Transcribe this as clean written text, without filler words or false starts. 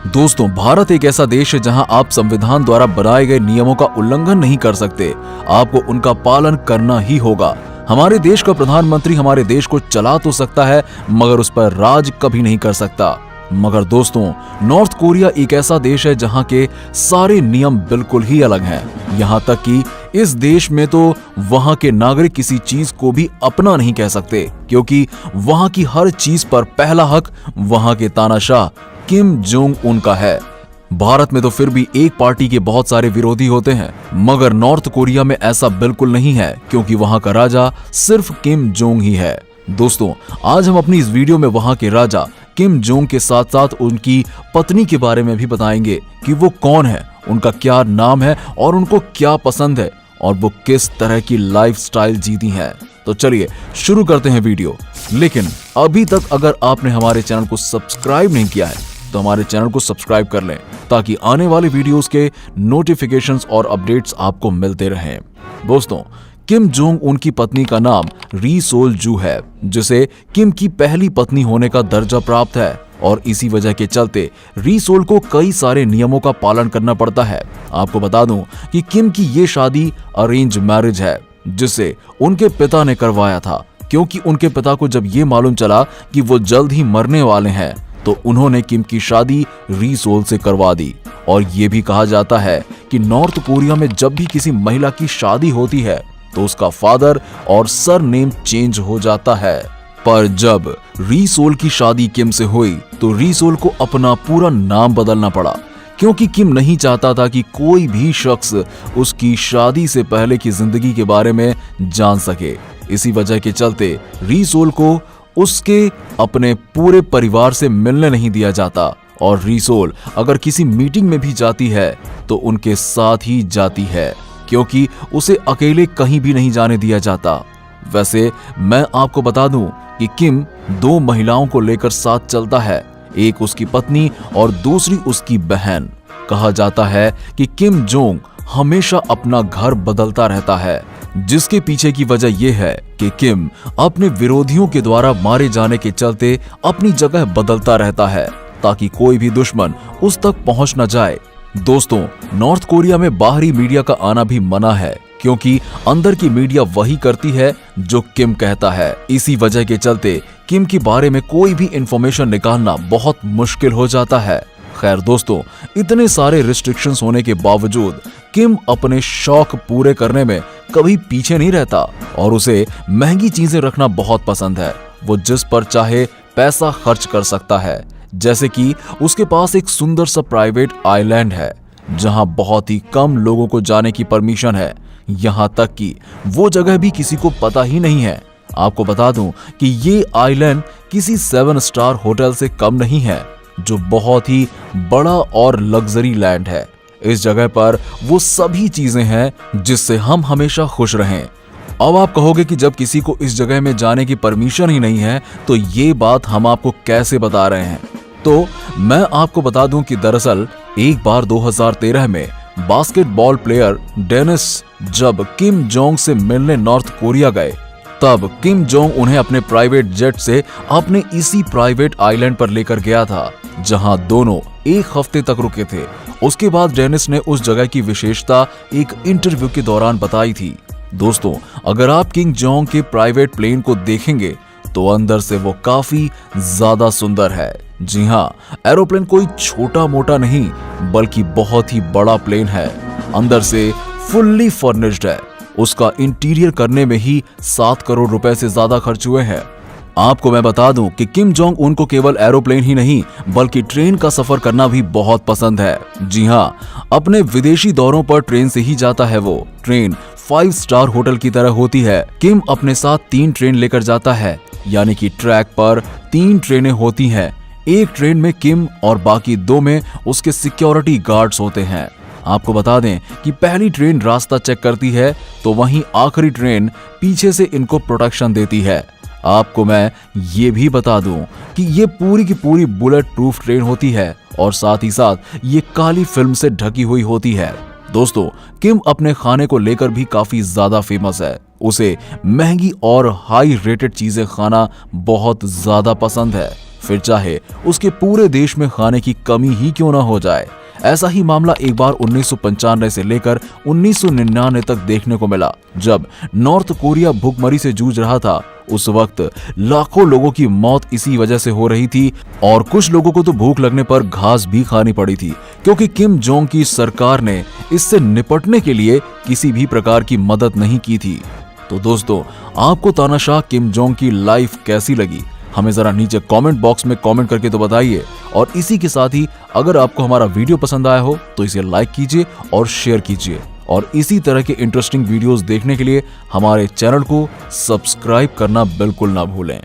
दोस्तों, भारत एक ऐसा देश है जहां आप संविधान द्वारा बनाए गए नियमों का उल्लंघन नहीं कर सकते, आपको उनका पालन करना ही होगा। हमारे देश का प्रधानमंत्री हमारे देश को चला तो सकता है, मगर उस पर राज कभी नहीं कर सकता। मगर दोस्तों, नॉर्थ कोरिया एक ऐसा देश है जहां के सारे नियम बिल्कुल ही अलग हैं। यहां तक कि इस देश में तो वहां के नागरिक किसी चीज को भी अपना नहीं कह सकते, क्योंकि वहां की हर चीज पर पहला हक वहां के तानाशाह किम जोंग उन का है। भारत में तो फिर भी एक पार्टी के बहुत सारे विरोधी होते हैं, मगर नॉर्थ कोरिया में ऐसा बिल्कुल नहीं है, क्योंकि वहां का राजा सिर्फ किम जोंग ही है। दोस्तों, आज हम अपनी इस वीडियो में वहां के राजा किम जोंग के साथ साथ उनकी पत्नी के बारे में भी बताएंगे कि वो कौन है, उनका क्या नाम है और उनको क्या पसंद है और वो किस तरह की लाइफस्टाइल जीती हैं। तो चलिए शुरू करते हैं वीडियो। लेकिन अभी तक अगर आपने हमारे चैनल को सब्सक्राइब नहीं किया है तो हमारे चैनल को सब्सक्राइब कर लें, ताकि आने वाले वीडियोस के नोटिफिकेशंस और अपडेट्स आपको मिलते रहें। दोस्तों, किम जोंग उनकी पत्नी का नाम री सोल जू है, जिसे किम की पहली पत्नी होने का दर्जा प्राप्त है, और इसी वजह के चलते री सोल को कई सारे नियमों का पालन करना पड़ता है। आपको बता दूं कि किम की ये शादी अरेंज मैरिज है, जिसे उनके पिता ने करवाया था, क्योंकि उनके पिता को जब ये मालूम चला कि वो जल्द ही मरने वाले हैं, तो उन्होंने किम की शादी री सोल से करवा दी। और ये भी कहा जाता है कि नॉर्थ कोरिया में जब भी किसी महिला की शादी होती है तो उसका फादर और सरनेम चेंज हो जाता है। पर जब री सोल की शादी किम से हुई तो री सोल को अपना पूरा नाम बदलना पड़ा, क्योंकि किम नहीं चाहता था कि कोई भी शख्स उसकी शादी से पहले की जिंदगी के बारे में जान सके। इसी वजह के चलते री सोल को उसके अपने पूरे परिवार से मिलने नहीं दिया जाता, और री सोल अगर किसी मीटिंग में भी जाती है तो उनके साथ ही जाती है, क्योंकि उसे अकेले कहीं भी नहीं जाने दिया जाता। वैसे मैं आपको बता दूं कि किम दो महिलाओं को लेकर साथ चलता है, एक उसकी पत्नी और दूसरी उसकी बहन। कहा जाता है कि किम जोंग हमेशा अपना घर बदलता रहता है, जिसके पीछे की वजह यह है कि किम अपने विरोधियों के द्वारा मारे जाने के चलते अपनी जगह बदलता रहता है, ताकि कोई भी दुश्मन उस तक पहुंच न जाए। दोस्तों, नॉर्थ कोरिया में बाहरी मीडिया का आना भी मना है, क्योंकि अंदर की मीडिया वही करती है जो किम कहता है। इसी वजह के चलते किम के बारे में कोई भी इंफॉर्मेशन निकालना बहुत मुश्किल हो जाता है। खैर दोस्तों, इतने सारे रिस्ट्रिक्शंस होने के बावजूद किम अपने शौक पूरे करने में कभी पीछे नहीं रहता, और उसे महंगी चीजें रखना बहुत पसंद है। वो जिस पर चाहे पैसा खर्च कर सकता है, जैसे कि उसके पास एक सुंदर सा प्राइवेट आइलैंड है, जहां बहुत ही कम लोगों को जाने की परमिशन है। यहां तक कि वो जगह भी किसी को पता ही नहीं है। आपको बता दूं कि ये आइलैंड किसी 7 स्टार होटल से कम नहीं है, जो बहुत ही बड़ा और लग्जरी लैंड है। इस जगह पर वो सभी चीजें हैं जिससे हम हमेशा खुश रहें। अब आप कहोगे कि जब किसी को इस जगह में जाने की परमिशन ही नहीं है तो ये बात हम आपको कैसे बता रहे हैं। तो मैं आपको बता दूं कि दरअसल एक बार 2013 में बास्केटबॉल प्लेयर डेनिस जब किम जोंग से मिलने नॉर्थ कोरिया गए, तब किम जोंग उन्हें अपने प्राइवेट जेट से अपने इसी प्राइवेट आइलैंड पर लेकर गया था, जहां दोनों एक हफ्ते तक रुके थे। उसके बाद डेनिस ने उस जगह की विशेषता एक इंटरव्यू के दौरान बताई थी। दोस्तों, अगर आप किम जोंग के प्राइवेट प्लेन को देखेंगे तो अंदर से वो काफी ज्यादा सुंदर है। जी हाँ, एरोप्लेन कोई छोटा मोटा नहीं, बल्कि बहुत ही बड़ा प्लेन है। अंदर से फुल्ली फर्निश्ड है। उसका इंटीरियर करने में ही 7 करोड़ रुपए से ज्यादा खर्च हुए हैं। आपको मैं बता दूं कि किम जोंग उनको केवल एरोप्लेन ही नहीं, बल्कि ट्रेन का सफर करना भी बहुत पसंद है। जी हाँ, अपने विदेशी दौरों पर ट्रेन से ही जाता है वो। ट्रेन 5 स्टार होटल की तरह होती है। किम अपने साथ 3 ट्रेन लेकर जाता है, यानी कि ट्रैक पर 3 ट्रेनें होती हैं। एक ट्रेन में किम और बाकी 2 में उसके सिक्योरिटी गार्ड्स होते हैं। आपको बता दें कि पहली ट्रेन रास्ता चेक करती है, तो वहीं आखिरी ट्रेन पीछे से इनको प्रोटेक्शन देती है। आपको मैं ये भी बता दूं कि ये पूरी की पूरी बुलेट प्रूफ ट्रेन होती है, और साथ ही साथ ये काली फिल्म से ढकी हुई होती है। दोस्तों, किम अपने खाने को लेकर भी काफी ज्यादा फेमस है। उसे महंगी और हाई रेटेड चीजें खाना बहुत ज्यादा पसंद है। फिर चाहे उसके पूरे देश में खाने की कमी ही क्यों ना हो जाए। ऐसा ही मामला एक बार 1995 से लेकर 1999 तक देखने को मिला, जब नॉर्थ कोरिया भूखमरी से जूझ रहा था। उस वक्त लाखों लोगों की मौत इसी वजह से हो रही थी और कुछ लोगों को तो भूख लगने पर घास भी खानी पड़ी थी, क्योंकि किम जोंग की सरकार ने इससे निपटने के लिए किसी भी प्रकार की मदद नहीं की थी। तो दोस्तों, आपको तानाशाह किम जोंग की लाइफ कैसी लगी? हमें जरा नीचे कमेंट बॉक्स में कमेंट करके तो बताइए। और इसी के साथ ही अगर आपको हमारा वीडियो पसंद आया हो तो इसे लाइक कीजिए और शेयर कीजिए, और इसी तरह के इंटरेस्टिंग वीडियोस देखने के लिए हमारे चैनल को सब्सक्राइब करना बिल्कुल ना भूलें।